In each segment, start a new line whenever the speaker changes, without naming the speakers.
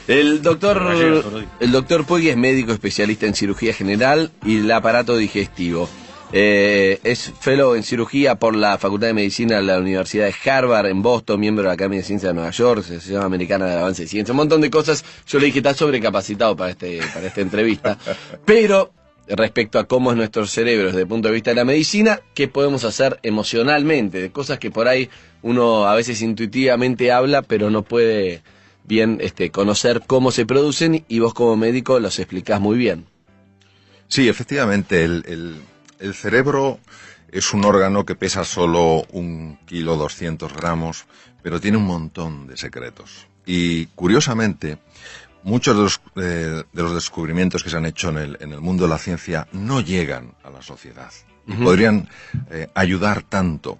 El doctor Puig es médico especialista en cirugía general y el aparato digestivo. Es fellow en cirugía por la Facultad de Medicina de la Universidad de Harvard en Boston, miembro de la Academia de Ciencias de Nueva York, Asociación Americana del Avance de Ciencia, un montón de cosas. Yo le dije, está sobrecapacitado para esta entrevista. Pero, respecto a cómo es nuestro cerebro desde el punto de vista de la medicina, ¿qué podemos hacer emocionalmente? De cosas que por ahí uno a veces intuitivamente habla, pero no puede bien conocer cómo se producen, y vos como médico los explicás muy bien.
Sí, efectivamente, el cerebro es un órgano que pesa solo 1,2 kg, pero tiene un montón de secretos. Y curiosamente, muchos de los descubrimientos que se han hecho en el mundo de la ciencia no llegan a la sociedad. Y podrían ayudar tanto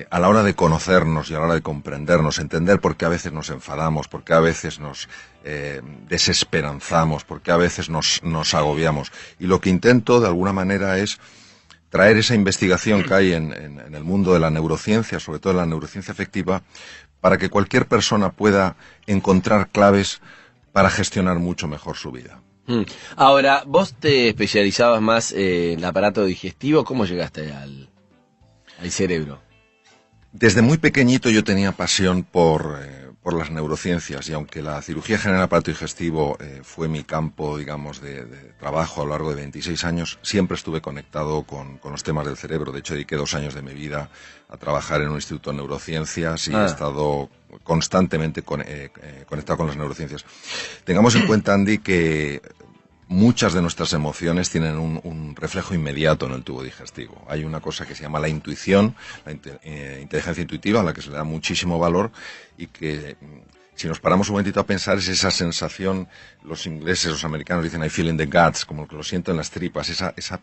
a la hora de conocernos y a la hora de comprendernos, entender por qué a veces nos enfadamos, por qué a veces nos desesperanzamos, por qué a veces nos agobiamos. Y lo que intento, de alguna manera, es traer esa investigación que hay en el mundo de la neurociencia, sobre todo en la neurociencia afectiva, para que cualquier persona pueda encontrar claves para gestionar mucho mejor su vida.
Ahora, vos te especializabas más en el aparato digestivo. ¿Cómo llegaste al cerebro?
Desde muy pequeñito yo tenía pasión por las neurociencias, y aunque la cirugía general del aparato digestivo fue mi campo, digamos, de trabajo a lo largo de 26 años, siempre estuve conectado con los temas del cerebro. De hecho, dediqué 2 años de mi vida a trabajar en un instituto de neurociencias y he estado constantemente conectado con las neurociencias. Tengamos en cuenta, Andy, que muchas de nuestras emociones tienen un reflejo inmediato en el tubo digestivo. Hay una cosa que se llama la intuición, la inteligencia intuitiva, a la que se le da muchísimo valor, y que, si nos paramos un momentito a pensar, es esa sensación, los ingleses, los americanos dicen I feel in the guts, como que lo siento en las tripas, esa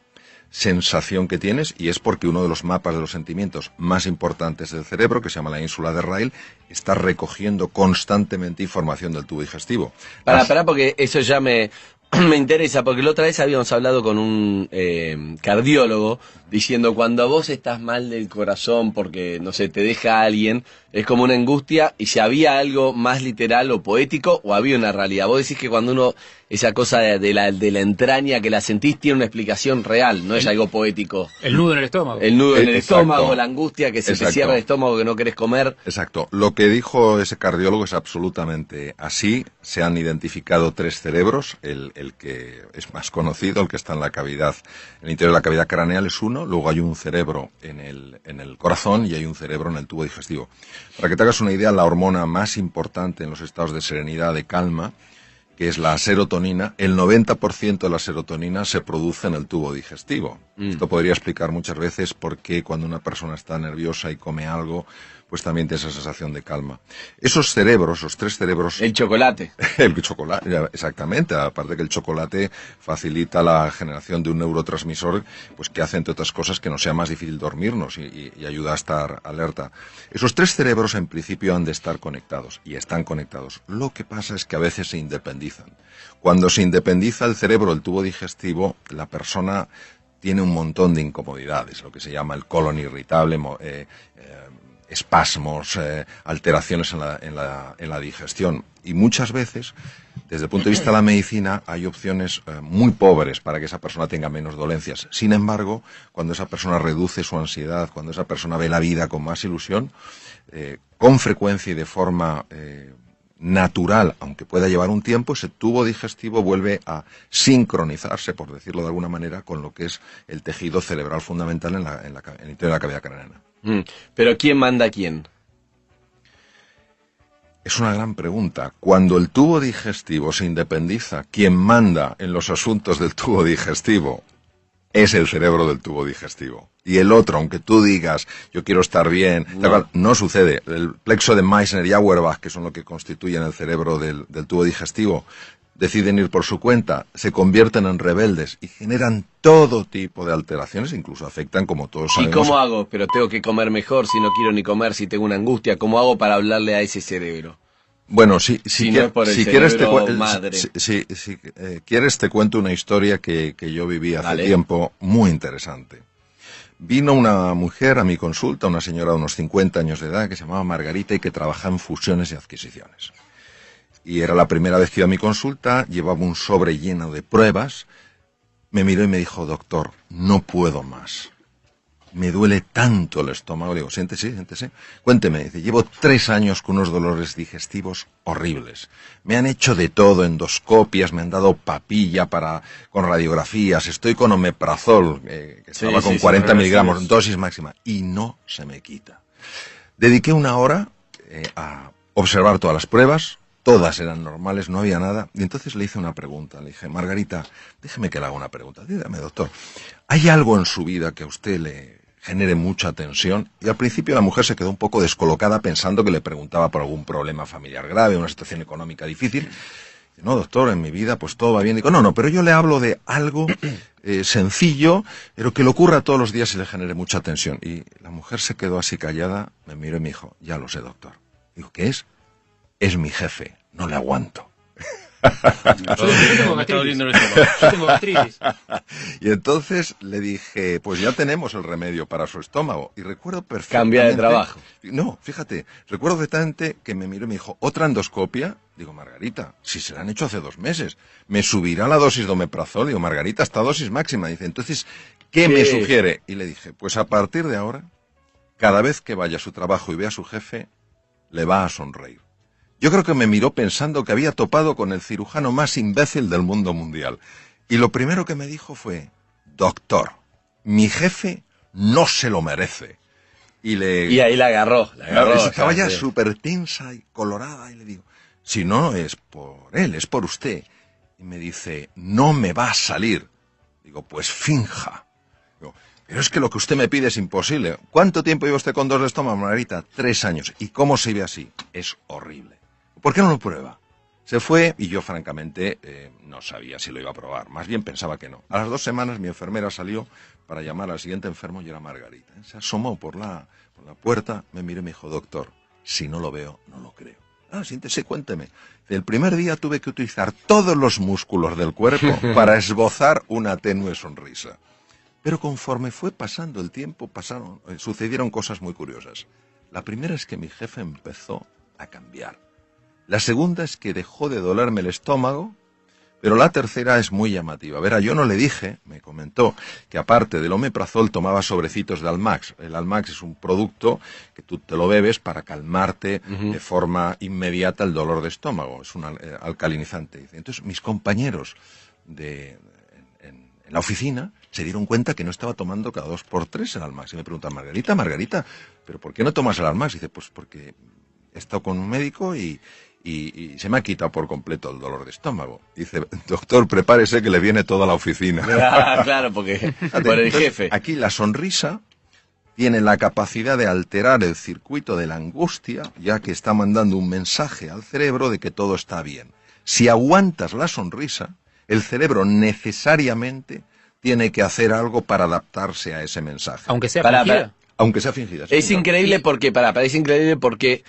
sensación que tienes, y es porque uno de los mapas de los sentimientos más importantes del cerebro, que se llama la ínsula de Rayleigh, está recogiendo constantemente información del tubo digestivo.
Pará, porque eso ya me interesa, porque la otra vez habíamos hablado con un cardiólogo diciendo, cuando vos estás mal del corazón porque, no sé, te deja alguien, es como una angustia, y si había algo más literal o poético o había una realidad. Vos decís que cuando uno, esa cosa de la entraña que la sentís, tiene una explicación real, no es algo poético.
El nudo en el estómago.
El nudo en el estómago, la angustia que se te cierra el estómago, que no querés comer.
Exacto. Lo que dijo ese cardiólogo es absolutamente así. Se han identificado 3 cerebros. El que es más conocido, el que está en la cavidad, en el interior de la cavidad craneal, es uno. Luego hay un cerebro en el corazón y hay un cerebro en el tubo digestivo. Para que te hagas una idea, la hormona más importante en los estados de serenidad, de calma, que es la serotonina, el 90% de la serotonina se produce en el tubo digestivo. Esto podría explicar muchas veces por qué cuando una persona está nerviosa y come algo, pues también tiene esa sensación de calma. Esos cerebros, los 3 cerebros...
El chocolate.
El chocolate, exactamente. Aparte que el chocolate facilita la generación de un neurotransmisor, pues que hace, entre otras cosas, que nos sea más difícil dormirnos y ayuda a estar alerta. Esos 3 cerebros, en principio, han de estar conectados, y están conectados. Lo que pasa es que a veces se independizan. Cuando se independiza el cerebro del tubo digestivo, la persona tiene un montón de incomodidades, lo que se llama el colon irritable, espasmos, alteraciones en la digestión. Y muchas veces, desde el punto de vista de la medicina, hay opciones muy pobres para que esa persona tenga menos dolencias. Sin embargo, cuando esa persona reduce su ansiedad, cuando esa persona ve la vida con más ilusión, con frecuencia y de forma natural, aunque pueda llevar un tiempo, ese tubo digestivo vuelve a sincronizarse, por decirlo de alguna manera, con lo que es el tejido cerebral fundamental en el interior de la cavidad craneana.
¿Pero quién manda a quién?
Es una gran pregunta. Cuando el tubo digestivo se independiza, quien manda en los asuntos del tubo digestivo es el cerebro del tubo digestivo. Y el otro, aunque tú digas, yo quiero estar bien, no sucede. El plexo de Meissner y Auerbach, que son lo que constituyen el cerebro del tubo digestivo, deciden ir por su cuenta, se convierten en rebeldes y generan todo tipo de alteraciones, incluso afectan, como todos sabemos...
¿Y cómo hago? Pero tengo que comer mejor, si no quiero ni comer, si tengo una angustia. ¿Cómo hago para hablarle a ese cerebro?
Bueno, si quieres te cuento una historia que yo viví hace tiempo, muy interesante. Vino una mujer a mi consulta, una señora de unos 50 años de edad, que se llamaba Margarita y que trabajaba en fusiones y adquisiciones. Y era la primera vez que iba a mi consulta, llevaba un sobre lleno de pruebas, me miró y me dijo, doctor, no puedo más. Me duele tanto el estómago. Le digo, siéntese, siéntese. Cuénteme, dice, llevo 3 años con unos dolores digestivos horribles. Me han hecho de todo, endoscopias, me han dado papilla con radiografías, estoy con omeprazol, que estaba con 40 miligramos, dosis máxima, y no se me quita. Dediqué 1 hora a observar todas las pruebas, todas eran normales, no había nada, y entonces le hice una pregunta. Le dije, Margarita, déjeme que le haga una pregunta. Dígame, doctor, ¿hay algo en su vida que a usted le genere mucha tensión? Y al principio la mujer se quedó un poco descolocada pensando que le preguntaba por algún problema familiar grave, una situación económica difícil. No, doctor, en mi vida pues todo va bien. Digo, no, pero yo le hablo de algo sencillo, pero que le ocurra todos los días y le genere mucha tensión. Y la mujer se quedó así callada, me miró y me dijo, ya lo sé, doctor. Digo, ¿qué es? Es mi jefe, no le aguanto.
Yo tengo gastritis.
Y entonces le dije, pues ya tenemos el remedio para su estómago. Y recuerdo perfectamente...
Cambia de trabajo.
No, fíjate, recuerdo perfectamente que me miró y me dijo, ¿otra endoscopia? Digo, Margarita, si se la han hecho hace 2 meses, ¿me subirá la dosis de omeprazol? Digo, Margarita, hasta dosis máxima. Dice, entonces, ¿qué me sugiere? Y le dije, pues a partir de ahora, cada vez que vaya a su trabajo y vea a su jefe, le va a sonreír. Yo creo que me miró pensando que había topado con el cirujano más imbécil del mundo mundial. Y lo primero que me dijo fue, doctor, mi jefe no se lo merece. Y
ahí la agarró.
Estaba ya súper tensa y colorada y le digo, si no es por él, es por usted. Y me dice, no me va a salir. Digo, pues finja. Digo, pero es que lo que usted me pide es imposible. ¿Cuánto tiempo lleva usted con dolor de estómago, Margarita? 3 años. ¿Y cómo se ve así? Es horrible. ¿Por qué no lo prueba? Se fue y yo, francamente, no sabía si lo iba a probar. Más bien pensaba que no. A las 2 semanas mi enfermera salió para llamar al siguiente enfermo y era Margarita. Se asomó por la puerta, me miró y me dijo, doctor, si no lo veo, no lo creo. Siéntese, cuénteme. El primer día tuve que utilizar todos los músculos del cuerpo para esbozar una tenue sonrisa. Pero conforme fue pasando el tiempo, sucedieron cosas muy curiosas. La primera es que mi jefe empezó a cambiar. La segunda es que dejó de dolerme el estómago, pero la tercera es muy llamativa. Verá, yo no le dije, me comentó, que aparte del omeprazol tomaba sobrecitos de Almax. El Almax es un producto que tú te lo bebes para calmarte de forma inmediata el dolor de estómago. Es un alcalinizante. Entonces, mis compañeros en la oficina se dieron cuenta que no estaba tomando cada 2 por 3 el Almax. Y me preguntan, Margarita, ¿pero por qué no tomas el Almax? Y dice, pues porque he estado con un médico y se me ha quitado por completo el dolor de estómago. Dice, doctor, prepárese que le viene toda la oficina.
Claro, porque por el jefe.
Aquí la sonrisa tiene la capacidad de alterar el circuito de la angustia, ya que está mandando un mensaje al cerebro de que todo está bien. Si aguantas la sonrisa, el cerebro necesariamente tiene que hacer algo para adaptarse a ese mensaje.
Aunque sea fingida.
Aunque sea fingida.
Es increíble porque, es increíble porque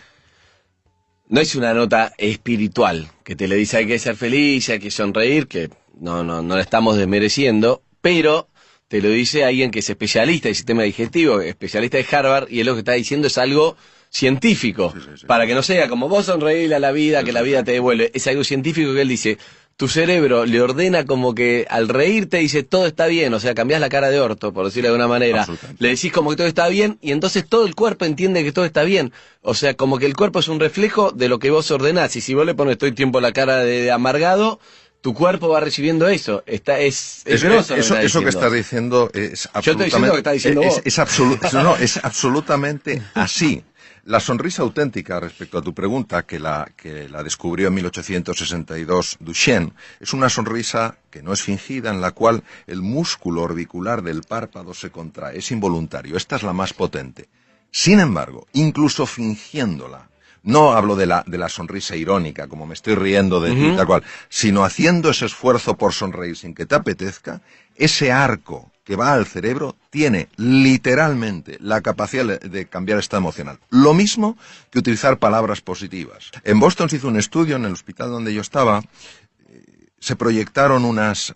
no es una nota espiritual que te le dice hay que ser feliz, hay que sonreír, que no la estamos desmereciendo, pero te lo dice alguien que es especialista del sistema digestivo, especialista de Harvard, y él lo que está diciendo es algo científico, sí. Para que no sea como vos sonreírle a la vida, que la vida te devuelve. Es algo científico que él dice, tu cerebro le ordena como que al reírte dice todo está bien, o sea, cambiás la cara de orto, por decirlo de alguna manera. Le decís como que todo está bien y entonces todo el cuerpo entiende que todo está bien. O sea, como que el cuerpo es un reflejo de lo que vos ordenás. Y si vos le pones todo el tiempo la cara de amargado, tu cuerpo va recibiendo eso. Es
eso que estás diciendo es absolutamente...
Yo estoy diciendo lo que estás diciendo vos.
Es absolutamente así. La sonrisa auténtica, respecto a tu pregunta, que la descubrió en 1862 Duchenne, es una sonrisa que no es fingida, en la cual el músculo orbicular del párpado se contrae, es involuntario. Esta es la más potente. Sin embargo, incluso fingiéndola, no hablo de la sonrisa irónica, como me estoy riendo de ti, tal cual, sino haciendo ese esfuerzo por sonreír sin que te apetezca, ese arco que va al cerebro tiene literalmente la capacidad de cambiar estado emocional. Lo mismo que utilizar palabras positivas. En Boston se hizo un estudio, en el hospital donde yo estaba, se proyectaron unos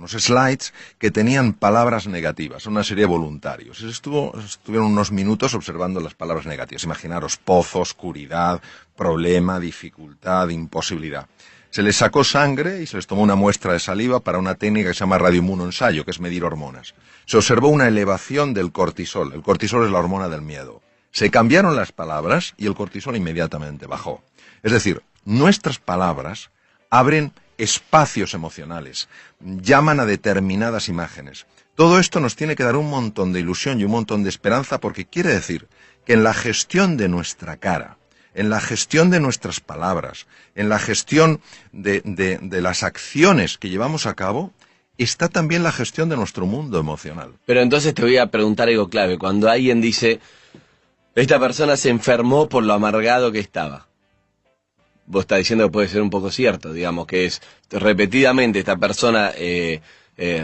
unos slides que tenían palabras negativas, una serie de voluntarios. Estuvieron unos minutos observando las palabras negativas. Imaginaros, pozo, oscuridad, problema, dificultad, imposibilidad. Se les sacó sangre y se les tomó una muestra de saliva para una técnica que se llama radioinmunoensayo, que es medir hormonas. Se observó una elevación del cortisol. El cortisol es la hormona del miedo. Se cambiaron las palabras y el cortisol inmediatamente bajó. Es decir, nuestras palabras abren espacios emocionales, llaman a determinadas imágenes. Todo esto nos tiene que dar un montón de ilusión y un montón de esperanza, porque quiere decir que en la gestión de nuestra cara, en la gestión de nuestras palabras, en la gestión de las acciones que llevamos a cabo, está también la gestión de nuestro mundo emocional.
Pero entonces te voy a preguntar algo clave. Cuando alguien dice, esta persona se enfermó por lo amargado que estaba, vos estás diciendo que puede ser un poco cierto, digamos, que es repetidamente esta persona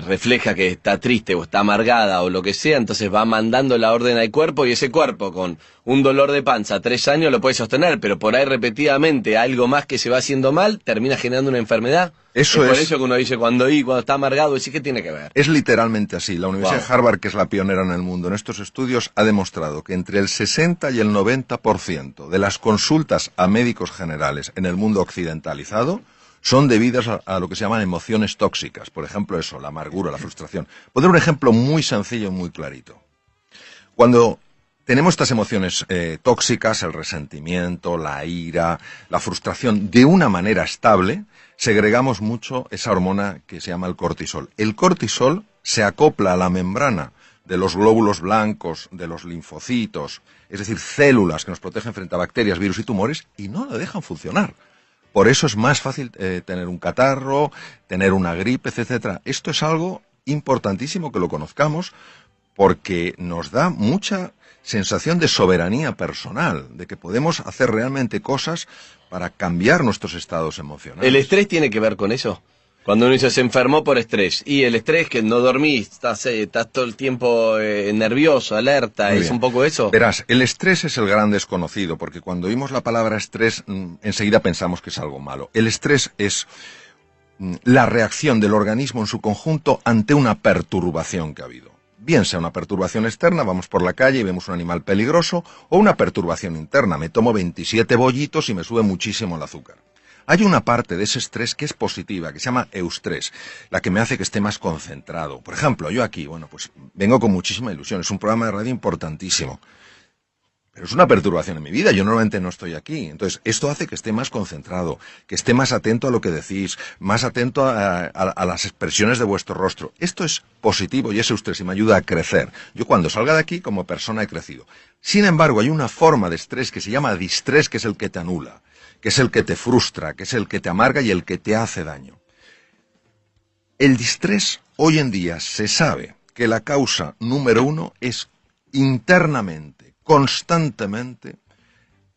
refleja que está triste o está amargada o lo que sea, entonces va mandando la orden al cuerpo, y ese cuerpo con un dolor de panza 3 años lo puede sostener, pero por ahí repetidamente algo más que se va haciendo mal termina generando una enfermedad.
Eso
es por eso que uno dice cuando está amargado, decís, ¿qué tiene que ver?
Es literalmente así. La Universidad de Harvard, que es la pionera en el mundo en estos estudios, ha demostrado que entre el 60 y el 90% de las consultas a médicos generales en el mundo occidentalizado son debidas a lo que se llaman emociones tóxicas. Por ejemplo, eso, la amargura, la frustración. Poner un ejemplo muy sencillo y muy clarito. Cuando tenemos estas emociones tóxicas, el resentimiento, la ira, la frustración, de una manera estable, segregamos mucho esa hormona que se llama el cortisol. El cortisol se acopla a la membrana de los glóbulos blancos, de los linfocitos, es decir, células que nos protegen frente a bacterias, virus y tumores, y no la dejan funcionar. Por eso es más fácil tener un catarro, tener una gripe, etcétera. Esto es algo importantísimo que lo conozcamos, porque nos da mucha sensación de soberanía personal, de que podemos hacer realmente cosas para cambiar nuestros estados emocionales.
¿El estrés tiene que ver con eso? Cuando uno dice se enfermó por estrés, y el estrés que no dormís, estás todo el tiempo nervioso, alerta, ¿es un poco eso?
Verás, el estrés es el gran desconocido, porque cuando oímos la palabra estrés, enseguida pensamos que es algo malo. El estrés es la reacción del organismo en su conjunto ante una perturbación que ha habido. Bien sea una perturbación externa, vamos por la calle y vemos un animal peligroso, o una perturbación interna, me tomo 27 bollitos y me sube muchísimo el azúcar. Hay una parte de ese estrés que es positiva, que se llama eustrés, la que me hace que esté más concentrado. Por ejemplo, yo aquí, pues vengo con muchísima ilusión, es un programa de radio importantísimo, pero es una perturbación en mi vida, yo normalmente no estoy aquí. Entonces, esto hace que esté más concentrado, que esté más atento a lo que decís, más atento a las expresiones de vuestro rostro. Esto es positivo y es eustrés y me ayuda a crecer. Yo cuando salga de aquí, como persona, he crecido. Sin embargo, hay una forma de estrés que se llama distrés, que es el que te anula, que es el que te frustra, que es el que te amarga y el que te hace daño. El distrés, hoy en día, se sabe que la causa número 1 es internamente, constantemente,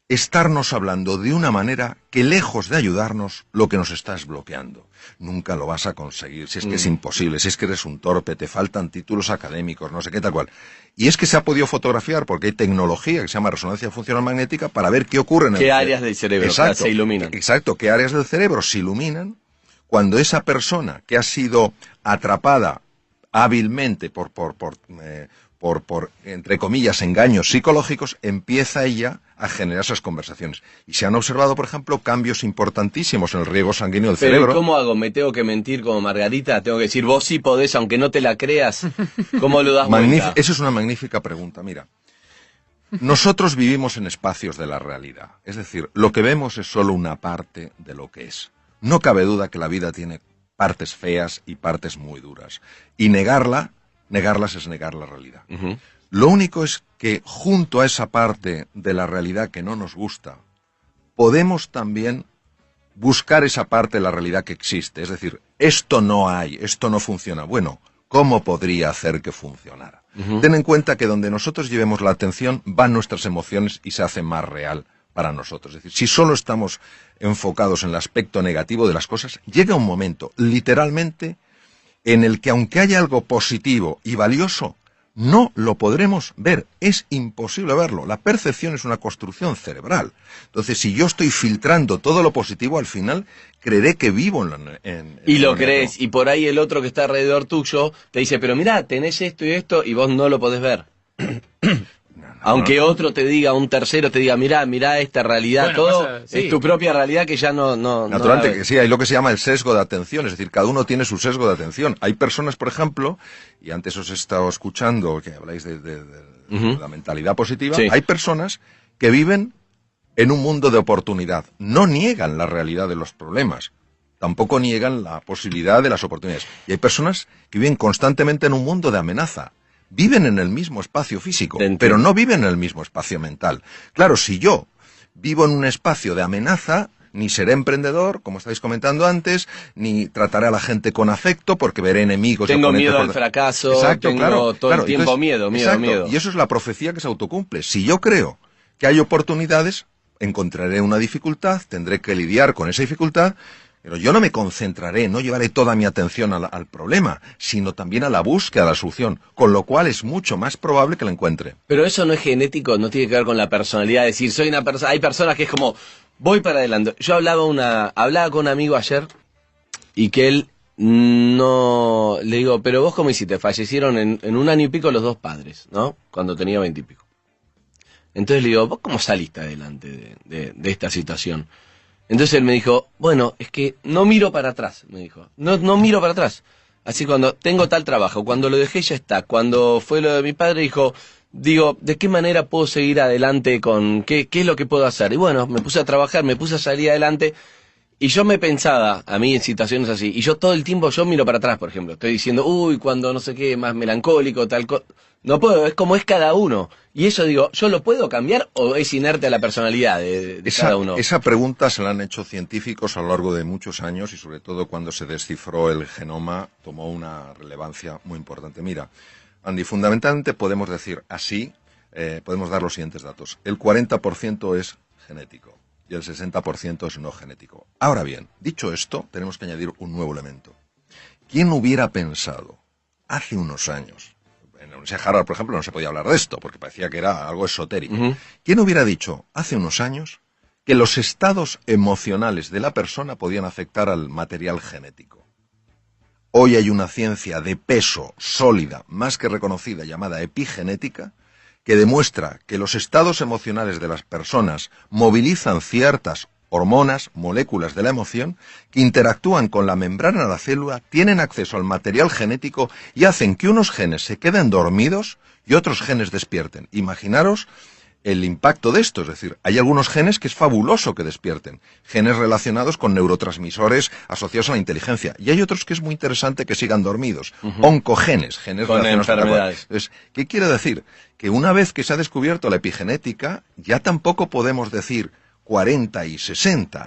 estarnos hablando de una manera que, lejos de ayudarnos, lo que nos está es bloqueando. Nunca lo vas a conseguir, si es que es imposible, si es que eres un torpe, te faltan títulos académicos, no sé qué tal cual. Y es que se ha podido fotografiar, porque hay tecnología que se llama resonancia funcional magnética, para ver qué ocurre en el cerebro.
¿Qué áreas del cerebro se iluminan?
Exacto, qué áreas del cerebro se iluminan cuando esa persona que ha sido atrapada hábilmente por entre comillas, engaños psicológicos, empieza ella a generar esas conversaciones. Y se han observado, por ejemplo, cambios importantísimos en el riego sanguíneo del cerebro.
Pero ¿cómo hago? ¿Me tengo que mentir como Margarita? ¿Tengo que decir, vos sí podés, aunque no te la creas? ¿Cómo lo das vuelta?
Esa es una magnífica pregunta. Mira, nosotros vivimos en espacios de la realidad. Es decir, lo que vemos es solo una parte de lo que es. No cabe duda que la vida tiene partes feas y partes muy duras. Y negarlas es negar la realidad. Lo único es que junto a esa parte de la realidad que no nos gusta, podemos también buscar esa parte de la realidad que existe. Es decir, esto no hay, esto no funciona. Bueno, ¿cómo podría hacer que funcionara? Ten en cuenta que donde nosotros llevemos la atención van nuestras emociones y se hace más real para nosotros. Es decir, si solo estamos enfocados en el aspecto negativo de las cosas, llega un momento, literalmente, en el que aunque haya algo positivo y valioso, no lo podremos ver, es imposible verlo. La percepción es una construcción cerebral. Entonces, si yo estoy filtrando todo lo positivo, al final creeré que vivo
y lo
en
crees, y por ahí el otro que está alrededor tuyo te dice, pero mirá, tenés esto y esto, y vos no lo podés ver. Aunque otro te diga, un tercero te diga, mirá esta realidad,
Bueno,
todo
pasa, sí.
es tu propia realidad que ya no
Naturalmente
la
que
ves.
sí, hay lo que se llama el sesgo de atención, es decir, cada uno tiene su sesgo de atención. Hay personas, por ejemplo, y antes os he estado escuchando que habláis de la mentalidad positiva,
Sí.
hay personas que viven en un mundo de oportunidad, no niegan la realidad de los problemas, tampoco niegan la posibilidad de las oportunidades. Y hay personas que viven constantemente en un mundo de amenaza. Viven en el mismo espacio físico,
Te entiendo.
pero no viven en el mismo espacio mental. Claro, si yo vivo en un espacio de amenaza, ni seré emprendedor, como estáis comentando antes, ni trataré a la gente con afecto, porque veré enemigos. y
Tengo
oponentes
miedo
por-
al fracaso,
Exacto,
tengo todo el tiempo
Entonces,
miedo.
exacto, y eso es la profecía que se autocumple. Si yo creo que hay oportunidades, encontraré una dificultad, tendré que lidiar con esa dificultad, pero yo no me concentraré, no llevaré toda mi atención al problema, sino también a la búsqueda de la solución, con lo cual es mucho más probable que la encuentre.
Pero eso no es genético, no tiene que ver con la personalidad, es decir, soy una persona, hay personas que es como, voy para adelante. Yo hablaba con un amigo ayer, y que él no, le digo, pero vos cómo hiciste, fallecieron en un año y pico los dos padres, ¿no? Cuando tenía 20 y pico. Entonces le digo, ¿vos cómo saliste adelante de esta situación? Entonces él me dijo, bueno, es que no miro para atrás, me dijo. No miro para atrás. Así cuando tengo tal trabajo, cuando lo dejé ya está. Cuando fue lo de mi padre, digo, ¿de qué manera puedo seguir adelante con qué es lo que puedo hacer? Y bueno, me puse a trabajar, me puse a salir adelante. Y yo me pensaba, a mí en situaciones así, y yo todo el tiempo yo miro para atrás, por ejemplo. Estoy diciendo, uy, cuando no sé qué, más melancólico, tal cosa. No puedo, es como es cada uno. Y eso digo, ¿yo lo puedo cambiar o es inerte a la personalidad de cada uno?
Esa pregunta se la han hecho científicos a lo largo de muchos años y sobre todo cuando se descifró el genoma tomó una relevancia muy importante. Mira, Andy, fundamentalmente podemos decir así, podemos dar los siguientes datos. El 40% es genético y el 60% es no genético. Ahora bien, dicho esto, tenemos que añadir un nuevo elemento. ¿Quién hubiera pensado hace unos años? En la Universidad de Harvard, por ejemplo, no se podía hablar de esto, porque parecía que era algo esotérico. ¿Quién hubiera dicho hace unos años que los estados emocionales de la persona podían afectar al material genético? Hoy hay una ciencia de peso sólida, más que reconocida, llamada epigenética, que demuestra que los estados emocionales de las personas movilizan ciertas hormonas, moléculas de la emoción, que interactúan con la membrana de la célula, tienen acceso al material genético y hacen que unos genes se queden dormidos y otros genes despierten. Imaginaros el impacto de esto, es decir, hay algunos genes que es fabuloso que despierten, genes relacionados con neurotransmisores asociados a la inteligencia, y hay otros que es muy interesante que sigan dormidos, oncogenes, genes
Con
relacionados con
enfermedades.
Entonces, ¿qué quiere decir? Que una vez que se ha descubierto la epigenética, ya tampoco podemos decir 40 y 60,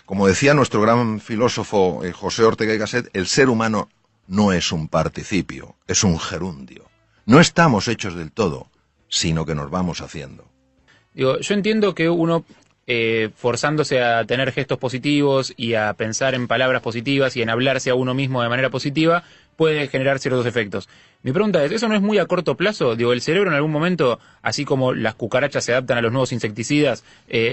como decía nuestro gran filósofo José Ortega y Gasset, el ser humano no es un participio, es un gerundio. No estamos hechos del todo, sino que nos vamos haciendo.
Digo, yo entiendo que uno, forzándose a tener gestos positivos y a pensar en palabras positivas y en hablarse a uno mismo de manera positiva, puede generar ciertos efectos. Mi pregunta es, ¿eso no es muy a corto plazo? Digo, el cerebro en algún momento, así como las cucarachas se adaptan a los nuevos insecticidas,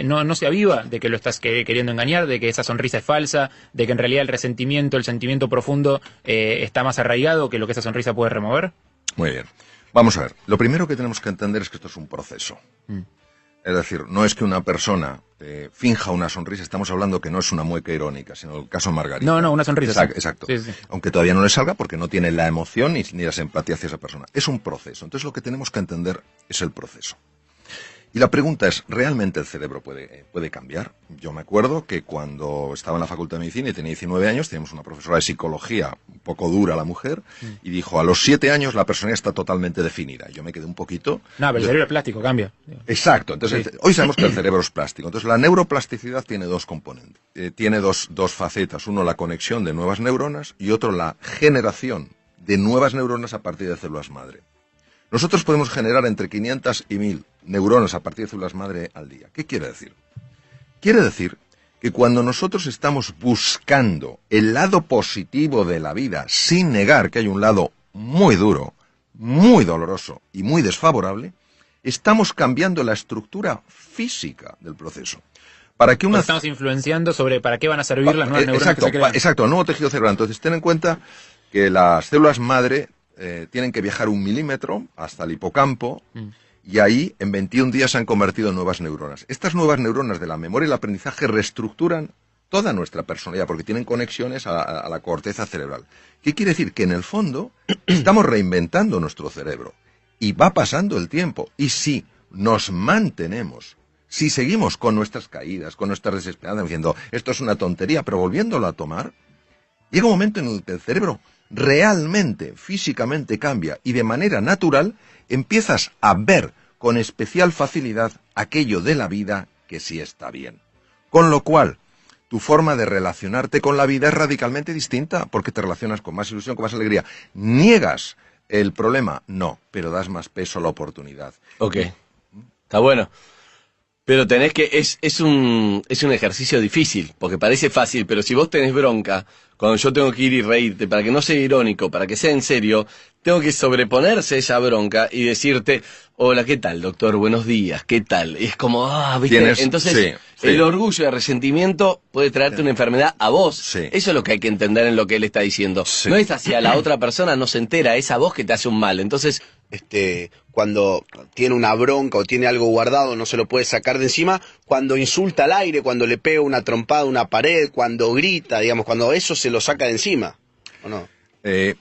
no se aviva de que lo estás queriendo engañar, de que esa sonrisa es falsa, de que en realidad el resentimiento, el sentimiento profundo está más arraigado que lo que esa sonrisa puede remover.
Muy bien. Vamos a ver. Lo primero que tenemos que entender es que esto es un proceso. Es decir, no es que una persona finja una sonrisa, estamos hablando que no es una mueca irónica, sino el caso Margarita.
No, una sonrisa.
Exacto.
Sí, sí.
Aunque todavía no le salga porque no tiene la emoción ni la simpatía hacia esa persona. Es un proceso. Entonces lo que tenemos que entender es el proceso. Y la pregunta es, ¿realmente el cerebro puede cambiar? Yo me acuerdo que cuando estaba en la Facultad de Medicina y tenía 19 años, teníamos una profesora de psicología, un poco dura la mujer, y dijo, a los 7 años la personalidad está totalmente definida. Yo me quedé un poquito...
No, pero el cerebro es plástico, cambia.
Exacto. Entonces,
Sí.
hoy sabemos que el cerebro es plástico. Entonces, la neuroplasticidad tiene dos componentes. Tiene dos facetas. Uno, la conexión de nuevas neuronas y otro, la generación de nuevas neuronas a partir de células madre. Nosotros podemos generar entre 500 y 1000 neuronas a partir de células madre al día. ¿Qué quiere decir? Quiere decir que cuando nosotros estamos buscando el lado positivo de la vida, sin negar que hay un lado muy duro, muy doloroso y muy desfavorable, estamos cambiando la estructura física del proceso. Para que
estamos influenciando sobre para qué van a servir las nuevas neuronas que se crean.
Exacto, el nuevo tejido cerebral. Entonces, ten en cuenta que las células madre tienen que viajar 1 milímetro hasta el hipocampo y ahí en 21 días se han convertido en nuevas neuronas. Estas nuevas neuronas de la memoria y el aprendizaje reestructuran toda nuestra personalidad porque tienen conexiones a la corteza cerebral. ¿Qué quiere decir? Que en el fondo estamos reinventando nuestro cerebro y va pasando el tiempo. Y si nos mantenemos, si seguimos con nuestras caídas, con nuestras desesperanzas, diciendo esto es una tontería, pero volviéndolo a tomar, llega un momento en el que el cerebro realmente, físicamente cambia y de manera natural empiezas a ver con especial facilidad aquello de la vida que sí está bien. Con lo cual, tu forma de relacionarte con la vida es radicalmente distinta porque te relacionas con más ilusión, con más alegría. ¿Niegas el problema? No, pero das más peso a la oportunidad.
Ok, está bueno. Pero tenés que, es un ejercicio difícil, porque parece fácil, pero si vos tenés bronca, cuando yo tengo que ir y reírte, para que no sea irónico, para que sea en serio, tengo que sobreponerse a esa bronca y decirte, hola, ¿qué tal, doctor? Buenos días, ¿qué tal? Y es como, ¿viste? Entonces, sí. El orgullo y el resentimiento puede traerte una enfermedad a vos.
Sí.
Eso es lo que hay que entender en lo que él está diciendo.
Sí.
No es hacia la otra persona, no se entera, es a vos que te hace un mal. Entonces,
cuando tiene una bronca o tiene algo guardado, no se lo puede sacar de encima, cuando insulta al aire, cuando le pega una trompada a una pared, cuando grita, digamos, cuando eso se lo saca de encima, ¿o no?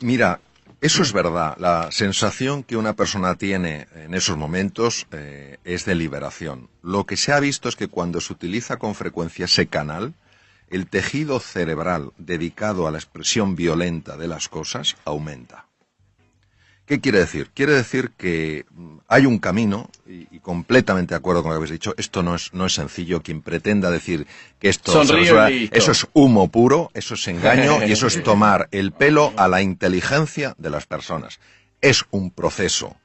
Mira, eso es verdad. La sensación que una persona tiene en esos momentos es de liberación. Lo que se ha visto es que cuando se utiliza con frecuencia ese canal, el tejido cerebral dedicado a la expresión violenta de las cosas aumenta. ¿Qué quiere decir? Quiere decir que hay un camino, y completamente de acuerdo con lo que habéis dicho, esto no es sencillo. Quien pretenda decir que esto eso es humo puro, eso es engaño y eso es tomar el pelo a la inteligencia de las personas. Es un proceso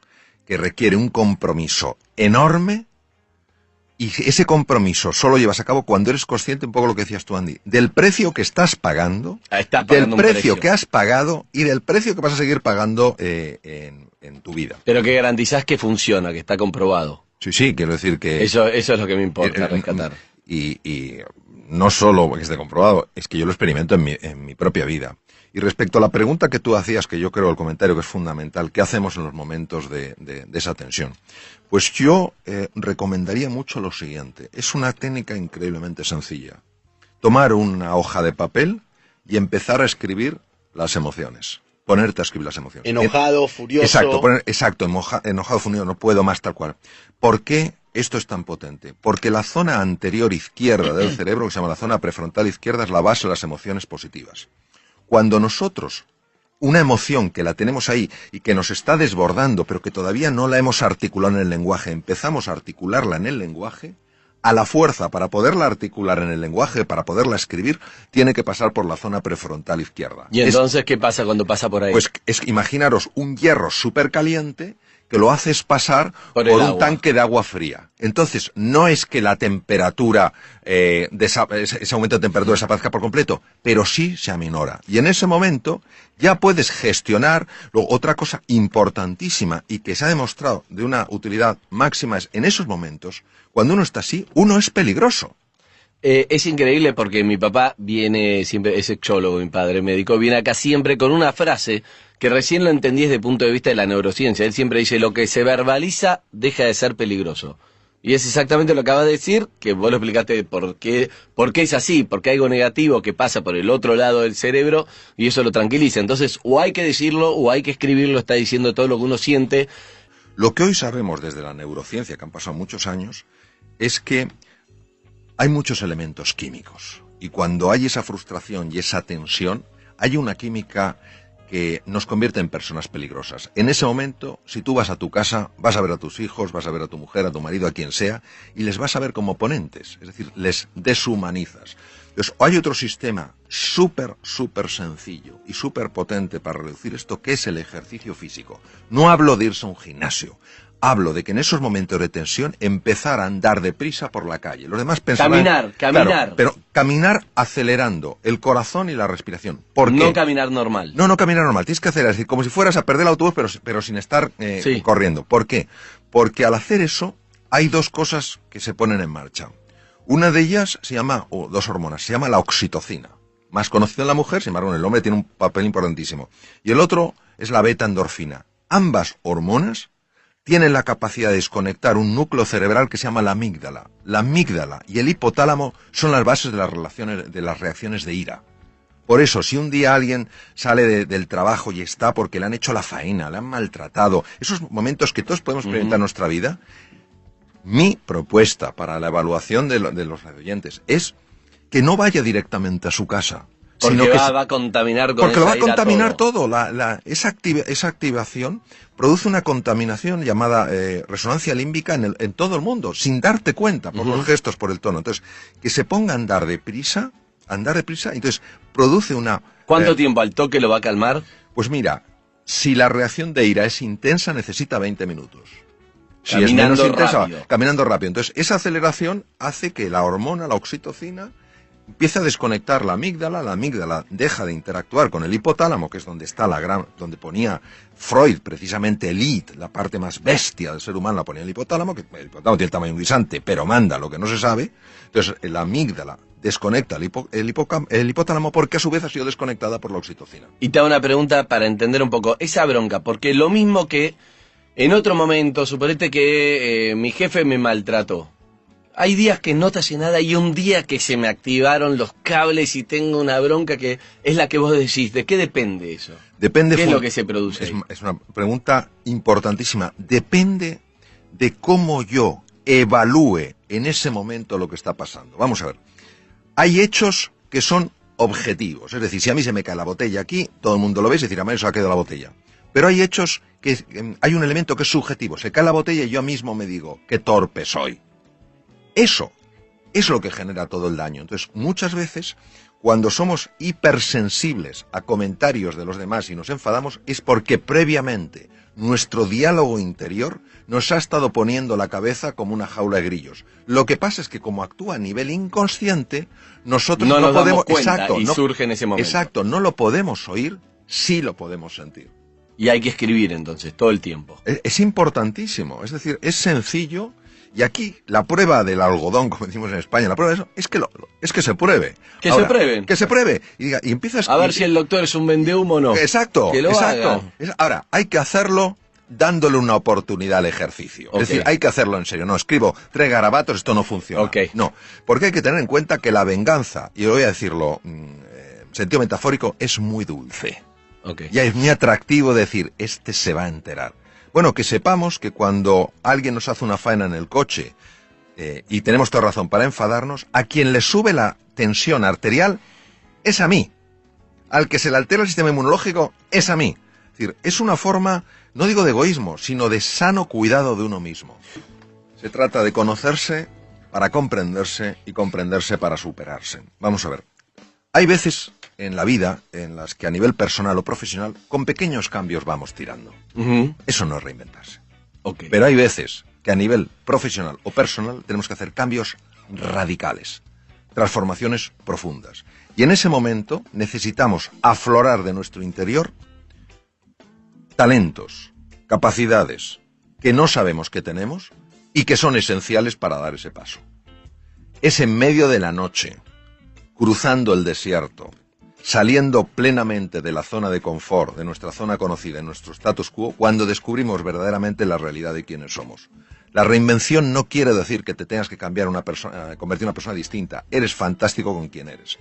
que requiere un compromiso enorme y ese compromiso solo llevas a cabo cuando eres consciente, un poco lo que decías tú, Andy, del precio que estás pagando, del precio que has pagado y del precio que vas a seguir pagando en tu vida.
Pero que garantizás que funciona, que está comprobado.
Sí, quiero decir que...
Eso es lo que me importa rescatar.
Y no solo que esté comprobado, es que yo lo experimento en mi propia vida. Y respecto a la pregunta que tú hacías, que yo creo el comentario que es fundamental, ¿qué hacemos en los momentos de esa tensión? Pues yo recomendaría mucho lo siguiente. Es una técnica increíblemente sencilla. Tomar una hoja de papel y empezar a escribir las emociones. Ponerte a escribir las emociones.
Enojado, furioso.
Exacto, enojado, furioso, no puedo más, tal cual. ¿Por qué esto es tan potente? Porque la zona anterior izquierda del cerebro, que se llama la zona prefrontal izquierda, es la base de las emociones positivas. Cuando nosotros, una emoción que la tenemos ahí y que nos está desbordando, pero que todavía no la hemos articulado en el lenguaje, empezamos a articularla en el lenguaje, a la fuerza para poderla articular en el lenguaje, para poderla escribir, tiene que pasar por la zona prefrontal izquierda.
¿Y entonces qué pasa cuando pasa por ahí?
Pues imaginaros un hierro súper caliente que lo haces pasar por un tanque de agua fría. Entonces, no es que la temperatura, ese aumento de temperatura desaparezca por completo, pero sí se aminora. Y en ese momento ya puedes gestionar. Luego, otra cosa importantísima y que se ha demostrado de una utilidad máxima es, en esos momentos, cuando uno está así, uno es peligroso.
Es increíble porque mi papá viene siempre, es sexólogo, mi padre médico, viene acá siempre con una frase que recién lo entendí desde el punto de vista de la neurociencia. Él siempre dice, lo que se verbaliza deja de ser peligroso. Y es exactamente lo que acabas de decir, que vos lo explicaste por qué es así, porque hay algo negativo que pasa por el otro lado del cerebro y eso lo tranquiliza. Entonces, o hay que decirlo o hay que escribirlo, está diciendo todo lo que uno siente.
Lo que hoy sabemos desde la neurociencia, que han pasado muchos años, es que hay muchos elementos químicos y cuando hay esa frustración y esa tensión, hay una química que nos convierte en personas peligrosas. En ese momento, si tú vas a tu casa, vas a ver a tus hijos, vas a ver a tu mujer, a tu marido, a quien sea, y les vas a ver como oponentes, es decir, les deshumanizas. Entonces, hay otro sistema súper sencillo y súper potente para reducir esto, que es el ejercicio físico. No hablo de irse a un gimnasio, hablo de que en esos momentos de tensión empezar a andar deprisa por la calle. Los demás pensarán...
Caminar.
Claro, pero caminar acelerando el corazón y la respiración. ¿Por qué?
No caminar normal.
No caminar normal. Tienes que hacer así, como si fueras a perder el autobús, pero sin estar
Sí.
corriendo. ¿Por qué? Porque al hacer eso hay dos cosas que se ponen en marcha. Una de ellas se llama, o dos hormonas, se llama la oxitocina. Más conocida en la mujer, sin embargo en el hombre tiene un papel importantísimo. Y el otro es la beta-endorfina. Ambas hormonas tienen la capacidad de desconectar un núcleo cerebral que se llama la amígdala. La amígdala y el hipotálamo son las bases de las reacciones de ira. Por eso, si un día alguien sale del trabajo y está porque le han hecho la faena, le han maltratado, esos momentos que todos podemos experimentar en nuestra vida, mi propuesta para la evaluación de los radioyentes es que no vaya directamente a su casa.
Porque
sino que
va a contaminar con
porque lo va a
esa ira
contaminar todo. Esa activación produce una contaminación llamada resonancia límbica en todo el mundo, sin darte cuenta, por los gestos, por el tono. Entonces, que se ponga a andar deprisa, entonces produce una...
¿Cuánto tiempo al toque lo va a calmar?
Pues mira, si la reacción de ira es intensa, necesita 20 minutos. Si
Caminando
es menos intensa,
rápido.
caminando rápido. Entonces, esa aceleración hace que la hormona, la oxitocina, empieza a desconectar la amígdala deja de interactuar con el hipotálamo, que es donde está donde ponía Freud, precisamente el id, la parte más bestia del ser humano la ponía el hipotálamo, que el hipotálamo tiene el tamaño de un guisante, pero manda lo que no se sabe. Entonces la amígdala desconecta el hipotálamo porque a su vez ha sido desconectada por la oxitocina.
Y te hago una pregunta para entender un poco esa bronca, porque lo mismo que en otro momento, suponete que mi jefe me maltrató. Hay días que no te hace nada y un día que se me activaron los cables y tengo una bronca que es la que vos decís. ¿De qué depende eso?
Depende.
¿Qué es lo que se produce?
Es una pregunta importantísima. Depende de cómo yo evalúe en ese momento lo que está pasando. Vamos a ver. Hay hechos que son objetivos. Es decir, si a mí se me cae la botella aquí, todo el mundo lo ve y se decir, a mí se ha caído la botella. Pero hay hechos que hay un elemento que es subjetivo. Se cae la botella y yo mismo me digo, qué torpe soy. Eso es lo que genera todo el daño. Entonces, muchas veces, cuando somos hipersensibles a comentarios de los demás y nos enfadamos, es porque previamente nuestro diálogo interior nos ha estado poniendo la cabeza como una jaula de grillos. Lo que pasa es que como actúa a nivel inconsciente, nosotros
no
no
nos
podemos...
damos cuenta
exacto,
y
no,
surge en ese momento.
Exacto, no lo podemos oír, sí lo podemos sentir.
Y hay que escribir entonces, todo el tiempo.
Es importantísimo, es decir, es sencillo. Y aquí la prueba del algodón, como decimos en España, la prueba de eso es que se pruebe.
Que
Ahora,
se prueben.
Que se pruebe. Y empiezas
A ver si el doctor es un vendehumo o no.
Exacto,
Que lo
exacto.
haga.
Ahora, hay que hacerlo dándole una oportunidad al ejercicio.
Ok.
Es decir, hay que hacerlo en serio. No, escribo 3 garabatos, esto no funciona.
Ok.
No, porque hay que tener en cuenta que la venganza, y voy a decirlo sentido metafórico, es muy dulce.
Okay.
Ya es muy atractivo decir, este se va a enterar. Bueno, que sepamos que cuando alguien nos hace una faena en el coche, y tenemos toda razón para enfadarnos, a quien le sube la tensión arterial es a mí. Al que se le altera el sistema inmunológico es a mí. Es decir, es una forma, no digo de egoísmo, sino de sano cuidado de uno mismo. Se trata de conocerse para comprenderse y comprenderse para superarse. Vamos a ver. Hay veces en la vida en las que a nivel personal o profesional, con pequeños cambios vamos tirando. Eso no es reinventarse.
Okay.
Pero hay veces que a nivel profesional o personal tenemos que hacer cambios radicales, transformaciones profundas. Y en ese momento necesitamos aflorar de nuestro interior talentos, capacidades que no sabemos que tenemos y que son esenciales para dar ese paso. Es en medio de la noche, cruzando el desierto, saliendo plenamente de la zona de confort, de nuestra zona conocida, de nuestro status quo, cuando descubrimos verdaderamente la realidad de quiénes somos. La reinvención no quiere decir que te tengas que cambiar convertir en una persona distinta. Eres fantástico con quien eres.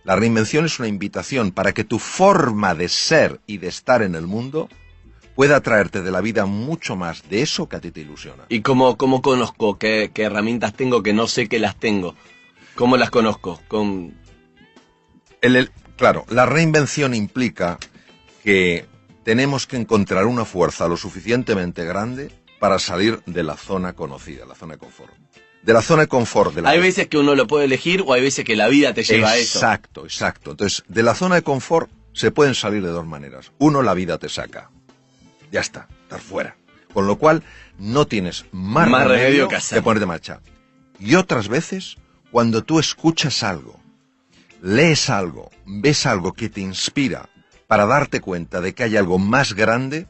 La reinvención es una invitación para que tu forma de ser y de estar en el mundo pueda traerte de la vida mucho más de eso que a ti te ilusiona.
¿Y cómo conozco qué herramientas tengo que no sé que las tengo? ¿Cómo las conozco?
Claro, la reinvención implica que tenemos que encontrar una fuerza lo suficientemente grande para salir de la zona conocida, la zona de confort. De la zona de confort.
Hay veces que uno lo puede elegir o hay veces que la vida te lleva a eso.
Exacto, exacto. Entonces, de la zona de confort se pueden salir de dos maneras. Uno, la vida te saca. Ya está, estás fuera. Con lo cual, no tienes más remedio que ponerte en marcha. Y otras veces, cuando tú escuchas algo, lees algo, ves algo que te inspira para darte cuenta de que hay algo más grande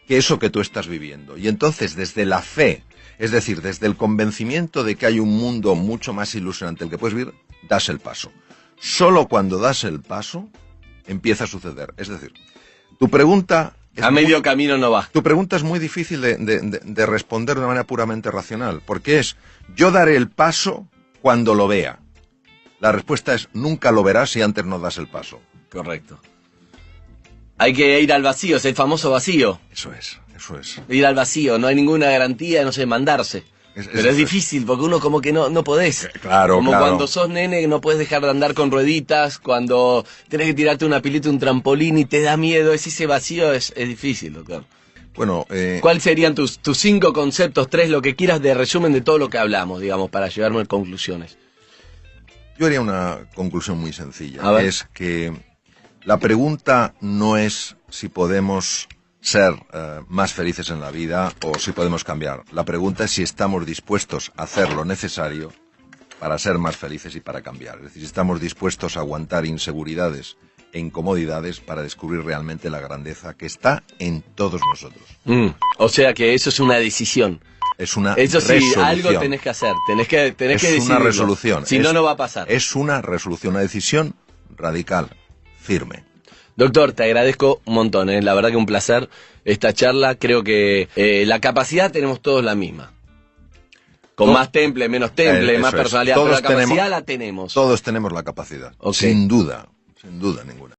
que eso que tú estás viviendo. Y entonces, desde la fe, es decir, desde el convencimiento de que hay un mundo mucho más ilusionante el que puedes vivir, das el paso. Solo cuando das el paso, empieza a suceder. Es decir, tu pregunta...
medio camino no va.
Tu pregunta es muy difícil de responder de una manera puramente racional, porque es, yo daré el paso cuando lo vea. La respuesta es, nunca lo verás si antes no das el paso.
Correcto. Hay que ir al vacío, es el famoso vacío.
Eso es.
Ir al vacío, no hay ninguna garantía, no sé, mandarse. Pero es difícil, porque uno como que no podés.
Claro,
como cuando sos nene no puedes dejar de andar con rueditas, cuando tenés que tirarte una pileta, un trampolín y te da miedo, ese vacío es difícil, doctor.
Bueno,
¿cuáles serían tus 5 conceptos, 3, lo que quieras de resumen de todo lo que hablamos, digamos, para llevarme a conclusiones?
Yo haría una conclusión muy sencilla.
A ver.
Es que la pregunta no es si podemos ser más felices en la vida o si podemos cambiar. La pregunta es si estamos dispuestos a hacer lo necesario para ser más felices y para cambiar. Es decir, si estamos dispuestos a aguantar inseguridades e incomodidades para descubrir realmente la grandeza que está en todos nosotros.
O sea que eso es una decisión.
Es una
resolución. Eso sí,
resolución.
algo tenés que hacer, tenés que decidirlo.
Es una resolución.
Si no, no va a pasar.
Es una resolución, una decisión radical, firme.
Doctor, te agradezco un montón, la verdad que un placer esta charla. Creo que la capacidad tenemos todos la misma. Con más temple, menos temple, más personalidad, pero la capacidad la tenemos.
Todos tenemos la capacidad,
Okay.
sin duda ninguna.